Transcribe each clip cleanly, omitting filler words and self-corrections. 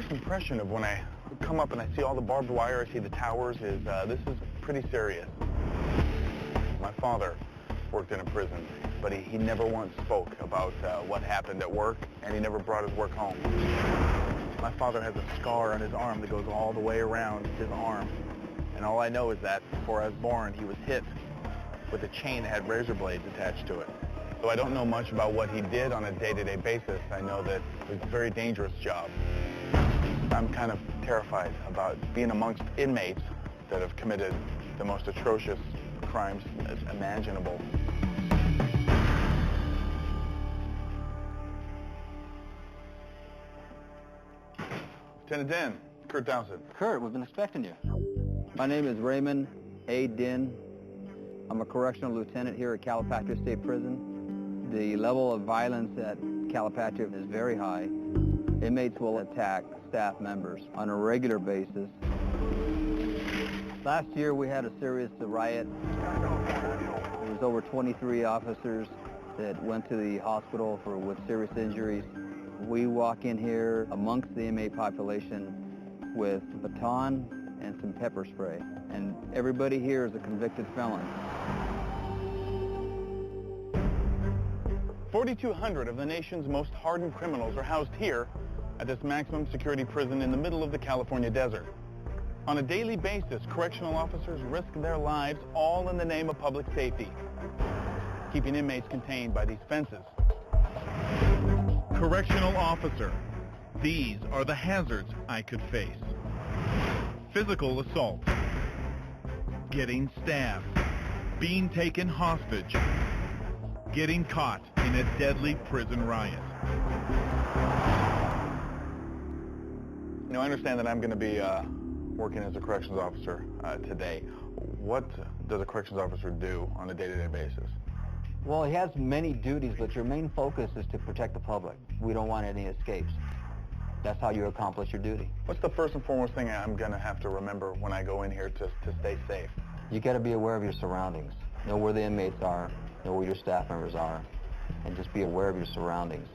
first impression of when I come up and I see all the barbed wire, I see the towers, is this is pretty serious. My father worked in a prison, but he never once spoke about what happened at work, and he never brought his work home. My father has a scar on his arm that goes all the way around his arm, and all I know is that before I was born, he was hit with a chain that had razor blades attached to it. So I don't know much about what he did on a day-to-day basis. I know that it was a very dangerous job. I'm kind of terrified about being amongst inmates that have committed the most atrocious crimes imaginable. Lieutenant Dan, Kurt Dowsett. Kurt, we've been expecting you. My name is Raymond A. Din. I'm a correctional lieutenant here at Calipatria State Prison. The level of violence at Calipatria is very high. Inmates will attack staff members on a regular basis. Last year we had a serious riot. There was over 23 officers that went to the hospital with serious injuries. We walk in here amongst the inmate population with a baton and some pepper spray, and everybody here is a convicted felon. 4,200 of the nation's most hardened criminals are housed here at this maximum security prison in the middle of the California desert. On a daily basis, correctional officers risk their lives all in the name of public safety, keeping inmates contained by these fences. Correctional officer. These are the hazards I could face. Physical assault. Getting stabbed. Being taken hostage. Getting caught in a deadly prison riot. You know, I understand that I'm going to be working as a corrections officer today. What does a corrections officer do on a day-to-day basis? Well, he has many duties, but your main focus is to protect the public. We don't want any escapes. That's how you accomplish your duty. What's the first and foremost thing I'm going to have to remember when I go in here to stay safe? You got to be aware of your surroundings. Know where the inmates are, know where your staff members are, and just be aware of your surroundings.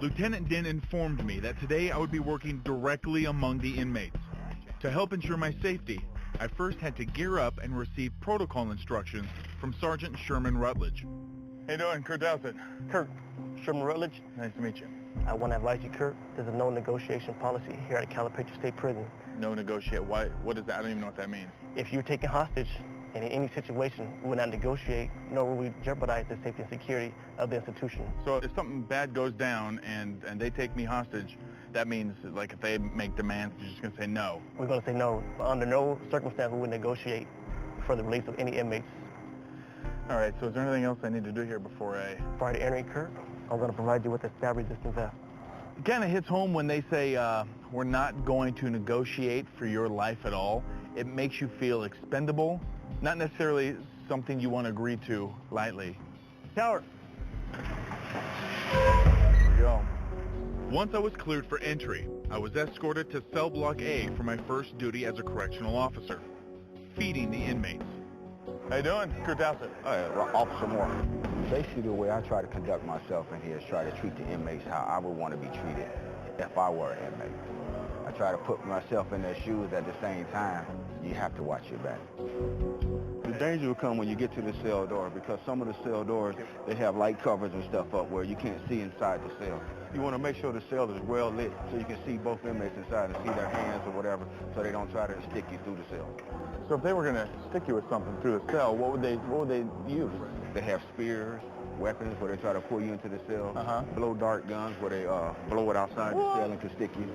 Lieutenant Din informed me that today I would be working directly among the inmates. To help ensure my safety, I first had to gear up and receive protocol instructions from Sergeant Sherman Rutledge. How you doing? Kurt Dowsett. Kurt, Sherman Rutledge. Nice to meet you. I want to advise you, Kurt, there's a no negotiation policy here at Calipatria State Prison. No negotiate? What is that? I don't even know what that means. If you're taken hostage, and in any situation, we will not negotiate, nor will we jeopardize the safety and security of the institution. So if something bad goes down and they take me hostage, that means, like, if they make demands, you're just going to say no? We're going to say no. Under no circumstance will we negotiate for the release of any inmates. All right, so is there anything else I need to do here before I... Prior to entering, Kurt, I'm going to provide you with a stab-resistant vest. It kind of hits home when they say, we're not going to negotiate for your life at all. It makes you feel expendable, not necessarily something you want to agree to lightly. Tower. There we go. Once I was cleared for entry, I was escorted to Cell Block A for my first duty as a correctional officer, feeding the inmates. How you doing? Kurt Dowsett. Officer Moore. Basically, the way I try to conduct myself in here is try to treat the inmates how I would want to be treated if I were an inmate. I try to put myself in their shoes. At the same time, you have to watch your back. The danger will come when you get to the cell door, because some of the cell doors, they have light covers and stuff up where you can't see inside the cell. You want to make sure the cell is well lit so you can see both inmates inside and see their hands or whatever, so they don't try to stick you through the cell. So if they were going to stick you with something through the cell, what would they use? They have spears, weapons where they try to pull you into the cell, blow dart guns where they blow it outside the cell and can stick you.